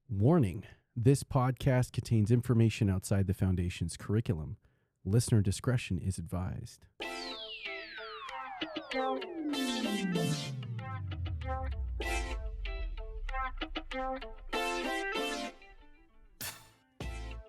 Warning: this podcast contains information outside the Foundation's curriculum. Listener discretion is advised.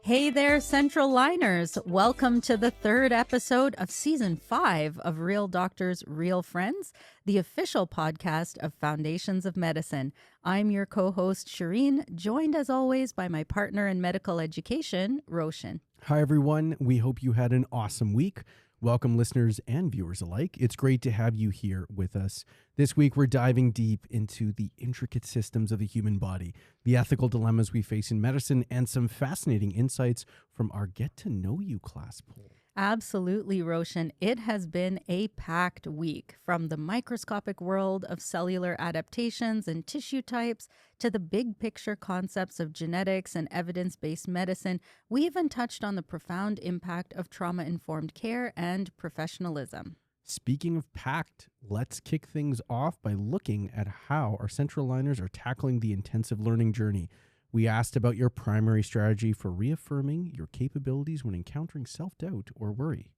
Hey there, Central Liners. Welcome to the third episode of Season 5 of Real Doctors, Real Friends, the official podcast of Foundations of Medicine. I'm your co-host, Shereen, joined as always by my partner in medical education, Roshan. Hi, everyone. We hope you had an awesome week. Welcome, listeners and viewers alike. It's great to have you here with us. This week, we're diving deep into the intricate systems of the human body, the ethical dilemmas we face in medicine, and some fascinating insights from our Get to Know You class poll. Absolutely, Roshan. It has been a packed week, from the microscopic world of cellular adaptations and tissue types to the big picture concepts of genetics and evidence-based medicine. We even touched on the profound impact of trauma-informed care and professionalism. Speaking of packed, let's kick things off by looking at how our Central Liners are tackling the intensive learning journey. We asked about your primary strategy for reaffirming your capabilities when encountering self-doubt or worry.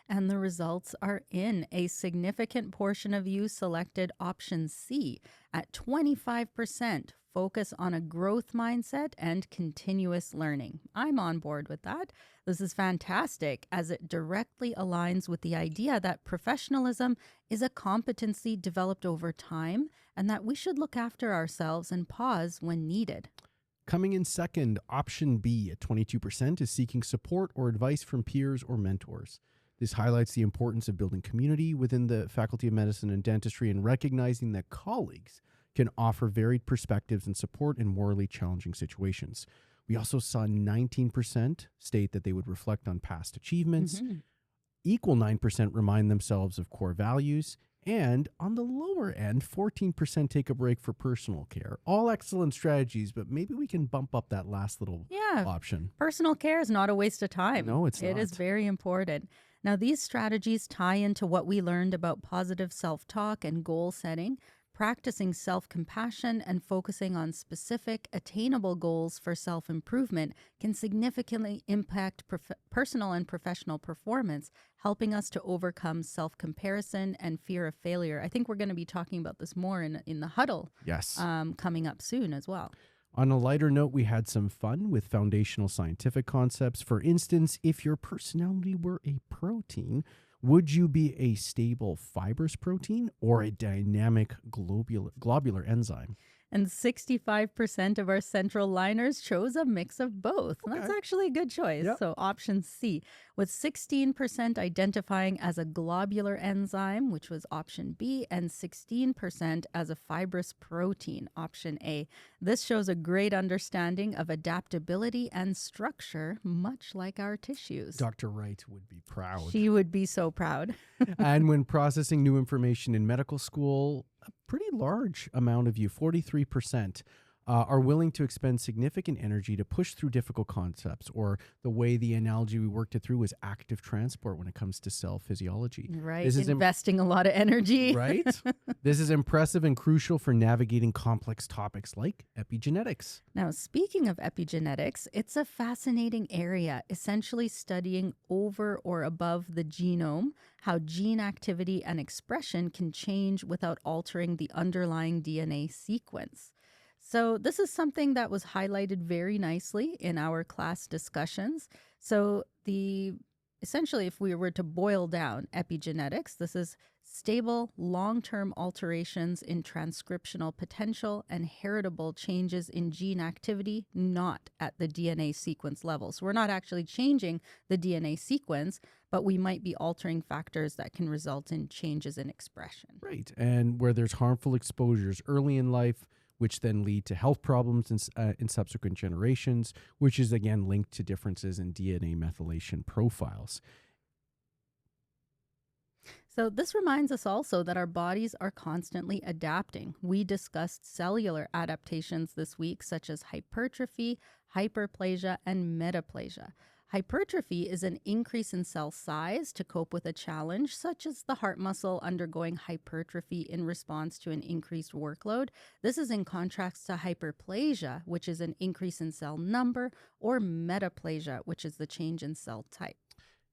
And the results are in. A significant portion of you selected option C at 25%. Focus on a growth mindset and continuous learning. I'm on board with that. This is fantastic, as it directly aligns with the idea that professionalism is a competency developed over time and that we should look after ourselves and pause when needed. Coming in second, option B at 22% is seeking support or advice from peers or mentors. This highlights the importance of building community within the Faculty of Medicine and Dentistry and recognizing that colleagues can offer varied perspectives and support in morally challenging situations. We also saw 19% state that they would reflect on past achievements. Equal 9% remind themselves of core values. And on the lower end, 14% take a break for personal care. All excellent strategies, but maybe we can bump up that last little option. Personal care is not a waste of time. No, it's not. It is very important. Now, these strategies tie into what we learned about positive self-talk and goal setting, practicing self-compassion, and focusing on specific, attainable goals for self-improvement can significantly impact personal and professional performance, helping us to overcome self-comparison and fear of failure. I think we're going to be talking about this more in the huddle coming up soon as well. On a lighter note, we had some fun with foundational scientific concepts. For instance, if your personality were a protein, would you be a stable fibrous protein or a dynamic globular enzyme? And 65% of our Central Liners chose a mix of both. Okay. That's actually a good choice. Yep. So option C, with 16% identifying as a globular enzyme, which was option B, and 16% as a fibrous protein, option A. This shows a great understanding of adaptability and structure, much like our tissues. Dr. Wright would be proud. She would be so proud. And when processing new information in medical school, a pretty large amount of you, 43%, are willing to expend significant energy to push through difficult concepts, or the way the analogy we worked it through was active transport when it comes to cell physiology. Right, investing a lot of energy. Right? This is impressive and crucial for navigating complex topics like epigenetics. Now, speaking of epigenetics, it's a fascinating area, essentially studying over or above the genome, how gene activity and expression can change without altering the underlying DNA sequence. So this is something that was highlighted very nicely in our class discussions. So essentially, if we were to boil down epigenetics, this is stable, long-term alterations in transcriptional potential and heritable changes in gene activity, not at the DNA sequence level. So we're not actually changing the DNA sequence, but we might be altering factors that can result in changes in expression. Right, and where there's harmful exposures early in life, which then lead to health problems in subsequent generations, which is again linked to differences in DNA methylation profiles. So this reminds us also that our bodies are constantly adapting. We discussed cellular adaptations this week, such as hypertrophy, hyperplasia, and metaplasia. Hypertrophy is an increase in cell size to cope with a challenge, such as the heart muscle undergoing hypertrophy in response to an increased workload. This is in contrast to hyperplasia, which is an increase in cell number, or metaplasia, which is the change in cell type.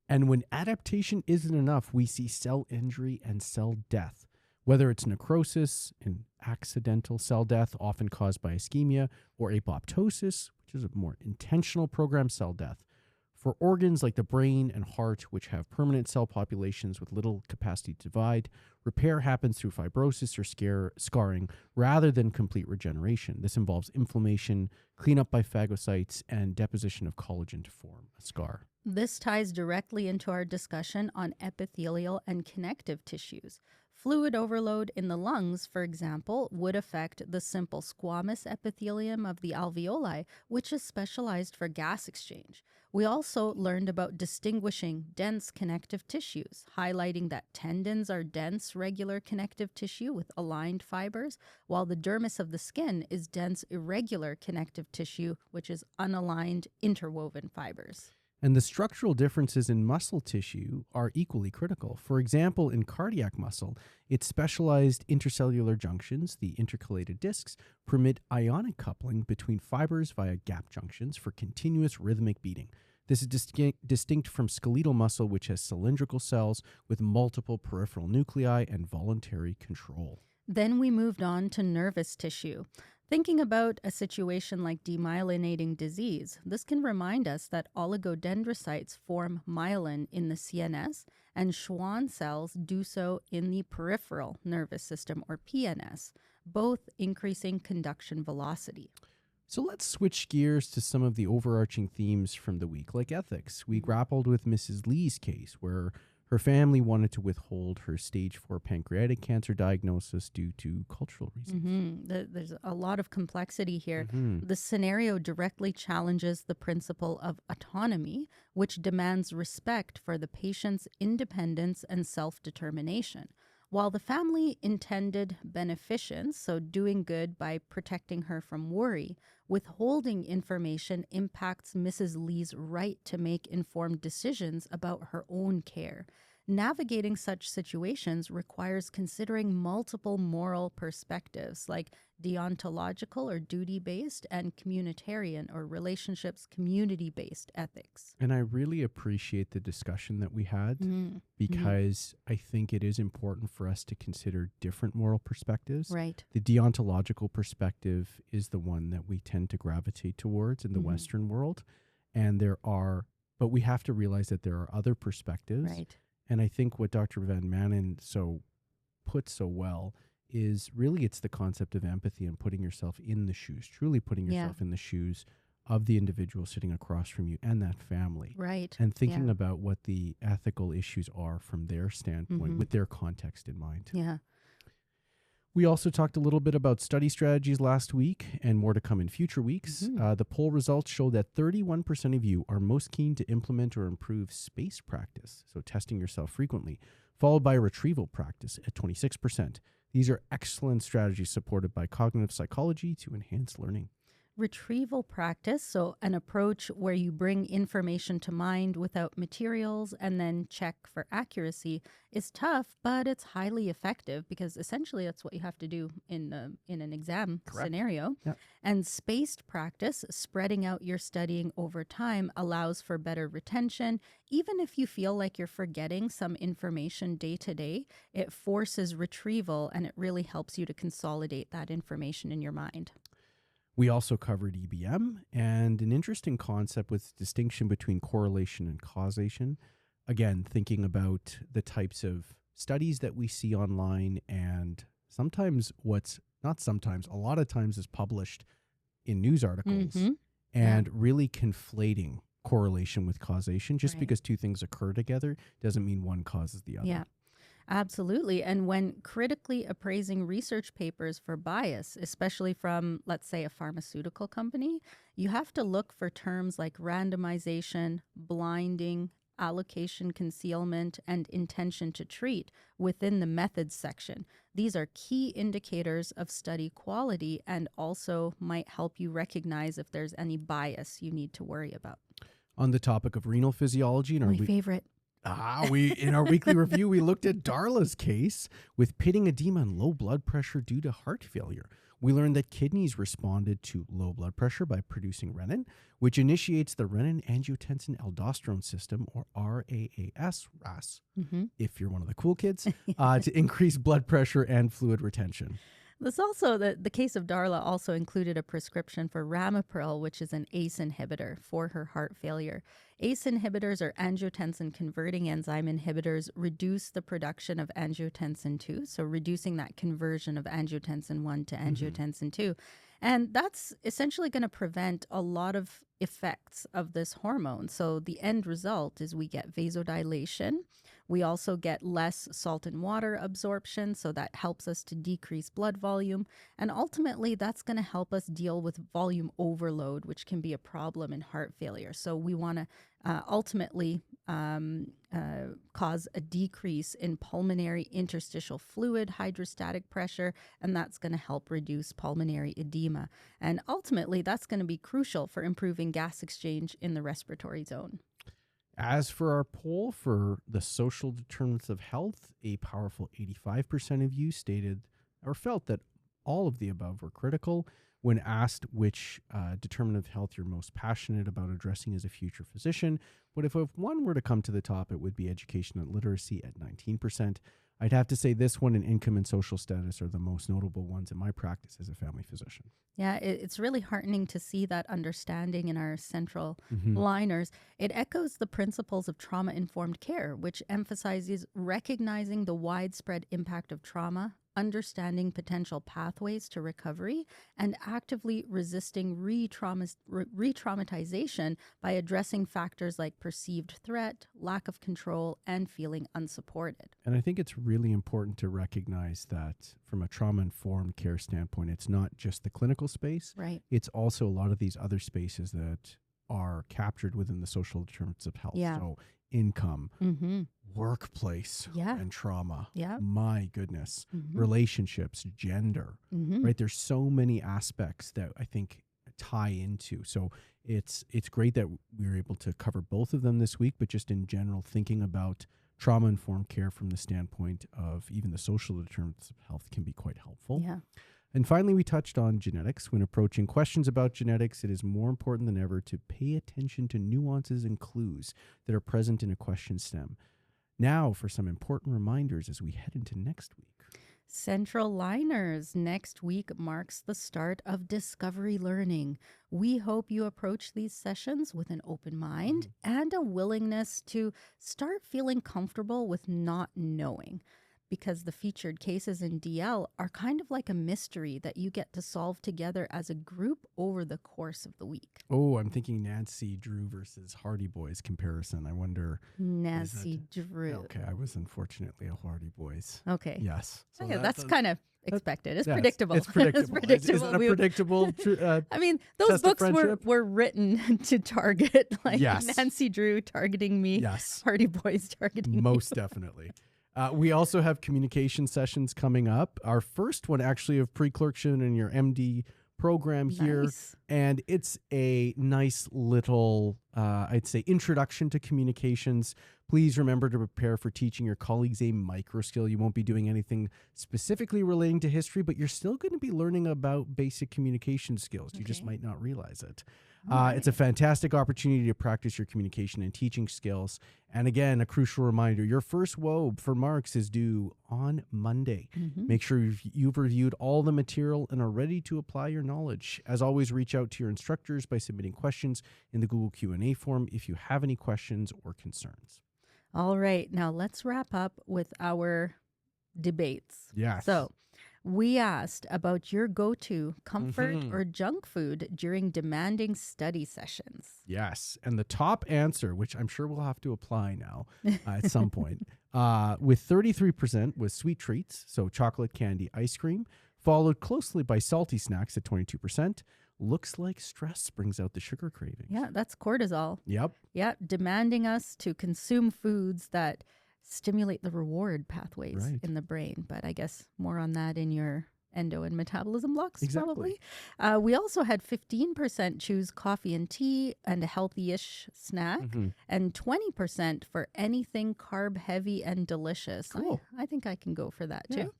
And when adaptation isn't enough, we see cell injury and cell death. Whether it's necrosis, an accidental cell death often caused by ischemia, or apoptosis, which is a more intentional programmed cell death. For organs like the brain and heart, which have permanent cell populations with little capacity to divide, repair happens through fibrosis or scarring rather than complete regeneration. This involves inflammation, cleanup by phagocytes, and deposition of collagen to form a scar. This ties directly into our discussion on epithelial and connective tissues. Fluid overload in the lungs, for example, would affect the simple squamous epithelium of the alveoli, which is specialized for gas exchange. We also learned about distinguishing dense connective tissues, highlighting that tendons are dense, regular connective tissue with aligned fibers, while the dermis of the skin is dense, irregular connective tissue, which is unaligned, interwoven fibers. And the structural differences in muscle tissue are equally critical. For example, in cardiac muscle, its specialized intercellular junctions, the intercalated discs, permit ionic coupling between fibers via gap junctions for continuous rhythmic beating. This is distinct from skeletal muscle, which has cylindrical cells with multiple peripheral nuclei and voluntary control. Then we moved on to nervous tissue. Thinking about a situation like demyelinating disease, this can remind us that oligodendrocytes form myelin in the CNS, and Schwann cells do so in the peripheral nervous system, or PNS, both increasing conduction velocity. So let's switch gears to some of the overarching themes from the week, like ethics. We grappled with Mrs. Lee's case, where her family wanted to withhold her stage 4 pancreatic cancer diagnosis due to cultural reasons. There's a lot of complexity here. Mm-hmm. The scenario directly challenges the principle of autonomy, which demands respect for the patient's independence and self-determination. While the family intended beneficence, so doing good by protecting her from worry, withholding information impacts Mrs. Lee's right to make informed decisions about her own care. Navigating such situations requires considering multiple moral perspectives, like deontological or duty-based, and communitarian or relationships community-based ethics. And I really appreciate the discussion that we had because I think it is important for us to consider different moral perspectives. Right. The deontological perspective is the one that we tend to gravitate towards in the Western world. But we have to realize that there are other perspectives. Right. And I think what Dr. Van Manen put so well is really it's the concept of empathy and putting yourself in the shoes, truly putting yourself in the shoes of the individual sitting across from you and that family. Right. And thinking about what the ethical issues are from their standpoint with their context in mind. Yeah. We also talked a little bit about study strategies last week and more to come in future weeks. The poll results show that 31% of you are most keen to implement or improve space practice, so testing yourself frequently, followed by retrieval practice at 26%. These are excellent strategies supported by cognitive psychology to enhance learning. Retrieval practice, so an approach where you bring information to mind without materials and then check for accuracy, is tough, but it's highly effective because essentially that's what you have to do in an exam scenario. Yep. And spaced practice, spreading out your studying over time, allows for better retention. Even if you feel like you're forgetting some information day to day, it forces retrieval and it really helps you to consolidate that information in your mind. We also covered EBM and an interesting concept with distinction between correlation and causation. Again, thinking about the types of studies that we see online and sometimes a lot of times is published in news articles and really conflating correlation with causation. Just because two things occur together doesn't mean one causes the other. Yeah. Absolutely. And when critically appraising research papers for bias, especially from, let's say, a pharmaceutical company, you have to look for terms like randomization, blinding, allocation concealment, and intention to treat within the methods section. These are key indicators of study quality and also might help you recognize if there's any bias you need to worry about. On the topic of renal physiology, in our My favorite. in our weekly review, we looked at Darla's case with pitting edema and low blood pressure due to heart failure. We learned that kidneys responded to low blood pressure by producing renin, which initiates the renin-angiotensin-aldosterone system, or RAAS, if you're one of the cool kids, to increase blood pressure and fluid retention. This also, the case of Darla also included a prescription for ramipril, which is an ACE inhibitor for her heart failure. ACE inhibitors, or angiotensin-converting enzyme inhibitors, reduce the production of angiotensin 2, so reducing that conversion of angiotensin 1 to angiotensin 2. And that's essentially going to prevent a lot of effects of this hormone. So the end result is we get vasodilation. We also get less salt and water absorption, so that helps us to decrease blood volume. And ultimately, that's going to help us deal with volume overload, which can be a problem in heart failure. So we want to ultimately cause a decrease in pulmonary interstitial fluid hydrostatic pressure, and that's going to help reduce pulmonary edema. And ultimately, that's going to be crucial for improving gas exchange in the respiratory zone. As for our poll for the social determinants of health, a powerful 85% of you stated or felt that all of the above were critical. When asked which determinant of health you're most passionate about addressing as a future physician, but if one were to come to the top, it would be education and literacy at 19%. I'd have to say this one and income and social status are the most notable ones in my practice as a family physician. Yeah, it's really heartening to see that understanding in our central liners. It echoes the principles of trauma-informed care, which emphasizes recognizing the widespread impact of trauma, understanding potential pathways to recovery, and actively resisting re-traumatization by addressing factors like perceived threat, lack of control, and feeling unsupported. And I think it's really important to recognize that from a trauma-informed care standpoint, it's not just the clinical space. Right. It's also a lot of these other spaces that are captured within the social determinants of health. Yeah. So income, workplace, and trauma. Yeah. My goodness. Relationships, gender, right? There's so many aspects that I think tie into. So it's great that we were able to cover both of them this week, but just in general, thinking about trauma-informed care from the standpoint of even the social determinants of health can be quite helpful. Yeah. And finally, we touched on genetics. When approaching questions about genetics, it is more important than ever to pay attention to nuances and clues that are present in a question stem. Now for some important reminders as we head into next week. Central Liners. Next week marks the start of discovery learning. We hope you approach these sessions with an open mind and a willingness to start feeling comfortable with not knowing, because the featured cases in DL are kind of like a mystery that you get to solve together as a group over the course of the week. Oh, I'm thinking Nancy Drew versus Hardy Boys comparison. I wonder. Nancy Drew. Okay, I was unfortunately a Hardy Boys. Okay. Yes. So that's kind of expected. It's yes, predictable. It's predictable. It's predictable. Is that a predictable? I mean, those books were written to target, like Nancy Drew targeting me. Yes. Hardy Boys targeting me. Most definitely. We also have communication sessions coming up. Our first one actually of pre-clerkship in your MD program here. And it's a nice little, I'd say, introduction to communications. Please remember to prepare for teaching your colleagues a micro skill. You won't be doing anything specifically relating to history, but you're still going to be learning about basic communication skills. You just might not realize it. It's a fantastic opportunity to practice your communication and teaching skills. And again, a crucial reminder, your first WOB for marks is due on Monday. Make sure you've reviewed all the material and are ready to apply your knowledge. As always, reach out to your instructors by submitting questions in the Google Q&A form if you have any questions or concerns. All right. Now let's wrap up with our debates. Yes. So we asked about your go-to comfort or junk food during demanding study sessions. Yes. And the top answer, which I'm sure we'll have to apply now at some point, with 33% was sweet treats, so chocolate, candy, ice cream, followed closely by salty snacks at 22%. Looks like stress brings out the sugar cravings. Yeah, that's cortisol. Yep. Yeah, demanding us to consume foods that stimulate the reward pathways in the brain. But I guess more on that in your endo and metabolism blocks, Exactly. probably. We also had 15% choose coffee and tea and a healthy-ish snack, and 20% for anything carb-heavy and delicious. Cool. I think I can go for that, Yeah. too.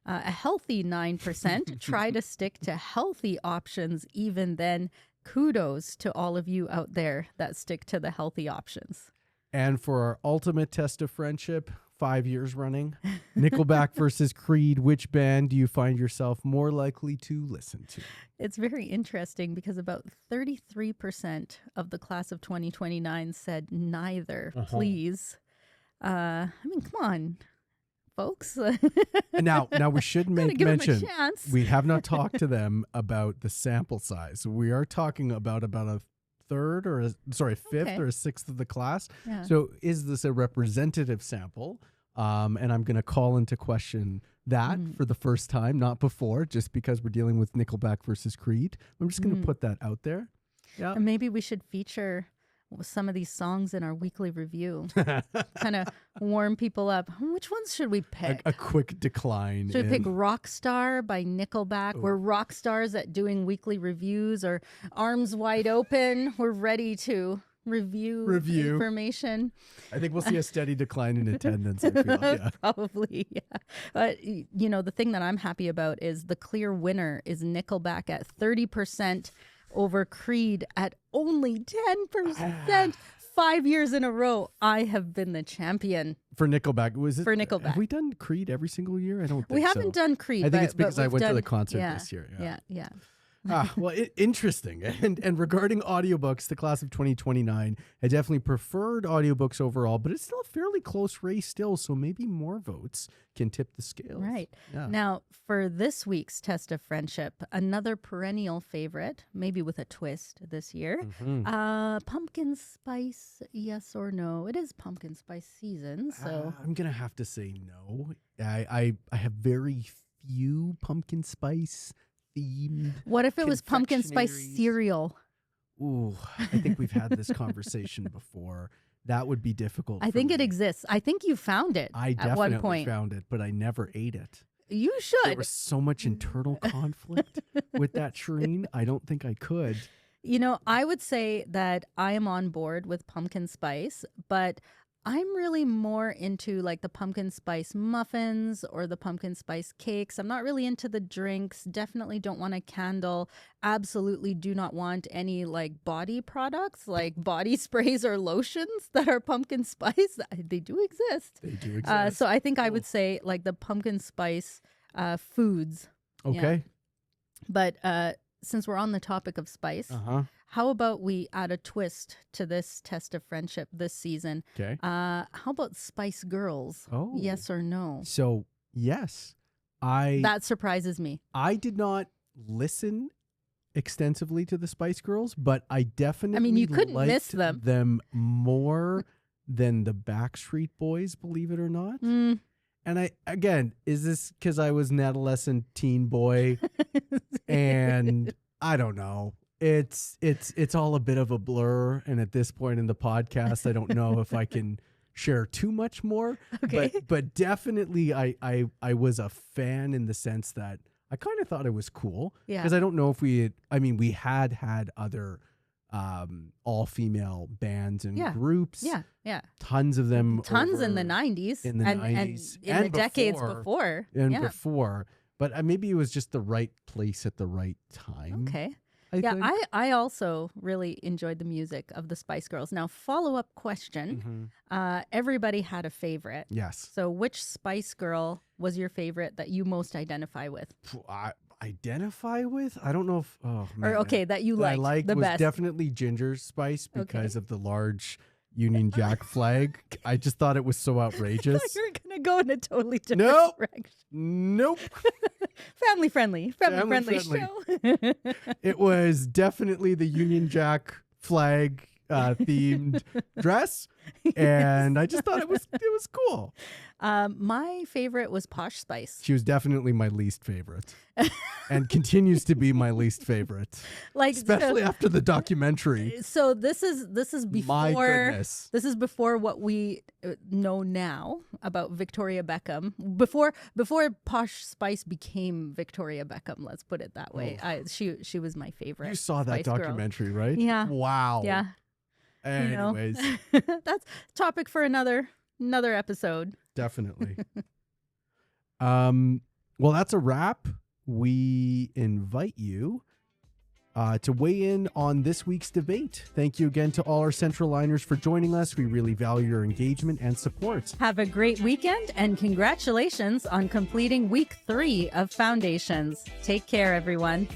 A healthy 9% try to stick to healthy options even then. Kudos to all of you out there that stick to the healthy options. And for our ultimate test of friendship, 5 years running, Nickelback versus Creed, which band do you find yourself more likely to listen to? It's very interesting because about 33% of the class of 2029 said neither, please. I mean, come on, folks. And now we should Gotta give 'em a mention chance. we have not talked to them about the sample size. We are talking about a fifth Okay. or a sixth of the class. Yeah. So is this a representative sample? And I'm going to call into question that for the first time, not before, just because we're dealing with Nickelback versus Creed. I'm just going to put that out there. Yeah. And maybe we should feature some of these songs in our weekly review. Kind of warm people up. Which ones should we pick? A quick decline. Should we pick Rockstar by Nickelback? We're rock stars at doing weekly reviews, or Arms Wide Open. We're ready to review information. I think we'll see a steady decline in attendance, I feel. Yeah. Probably, yeah. But, the thing that I'm happy about is the clear winner is Nickelback at 30% over Creed at only 10%. 5 years in a row, I have been the champion. For Nickelback. For Nickelback. Have we done Creed every single year? I don't think so. We haven't done Creed. I think but, it's because but I we've went to done- the concert yeah, this year. Yeah. Well, interesting. And regarding audiobooks, the class of 2029 had definitely preferred audiobooks overall, but it's still a fairly close race still, so maybe more votes can tip the scales. Right. Yeah. Now, for this week's test of friendship, another perennial favorite, maybe with a twist this year, pumpkin spice, yes or no? It is pumpkin spice season, so... I'm going to have to say no. I have very few pumpkin spice themed. What if it was pumpkin spice confectionaries. cereal? Ooh, I think we've had this conversation before. That would be difficult. I for think it me. exists. I think you found it I at definitely one point. found it, but I never ate it. You There should. was so much internal conflict with that, Shereen. I don't think I could. I would say that I am on board with pumpkin spice, but I'm really more into like the pumpkin spice muffins or the pumpkin spice cakes. I'm not really into the drinks. Definitely don't want a candle. Absolutely do not want any like body products like body sprays or lotions that are pumpkin spice. They do exist. They do exist. So I think I would say like the pumpkin spice foods. Okay. But since we're on the topic of spice, how about we add a twist to this test of friendship this season? Okay. How about Spice Girls? Oh. Yes or no? So, yes. That surprises me. I did not listen extensively to the Spice Girls, but I definitely you couldn't liked miss them. more than the Backstreet Boys, believe it or not. Mm. And is this because I was an adolescent teen boy? And I don't know. It's all a bit of a blur. And at this point in the podcast, I don't know if I can share too much more. Okay. But definitely I was a fan in the sense that I kind of thought it was cool. Yeah. Because I don't know if we had other all-female bands and groups. Yeah. Tons of them. Tons in the 90s. In the 90s. And in the decades before. Before. But maybe it was just the right place at the right time. Okay. I think. I also really enjoyed the music of the Spice Girls. Now, follow-up question. Everybody had a favorite. Yes. So which Spice Girl was your favorite that you most identify with? Identify with? I don't know if... Oh, man. That you liked I liked the was best. definitely Ginger Spice because of the large Union Jack flag. I just thought it was so outrageous. You were going to go in a totally different direction. Nope. Family friendly show. It was definitely the Union Jack flag themed dress. And I just thought it was cool. My favorite was Posh Spice. She was definitely my least favorite. And continues to be my least favorite. Like, especially after the documentary. So this is before, my goodness. This is before what we know now about Victoria Beckham. Before Posh Spice became Victoria Beckham, let's put it that way. She was my favorite. You saw that Spice documentary, girl. right? Yeah. Wow. Yeah. Anyways. That's topic for another episode. Definitely. Well, that's a wrap. We invite you to weigh in on this week's debate. Thank you again to all our Central Liners for joining us. We really value your engagement and support. Have a great weekend and congratulations on completing week 3 of Foundations. Take care, everyone.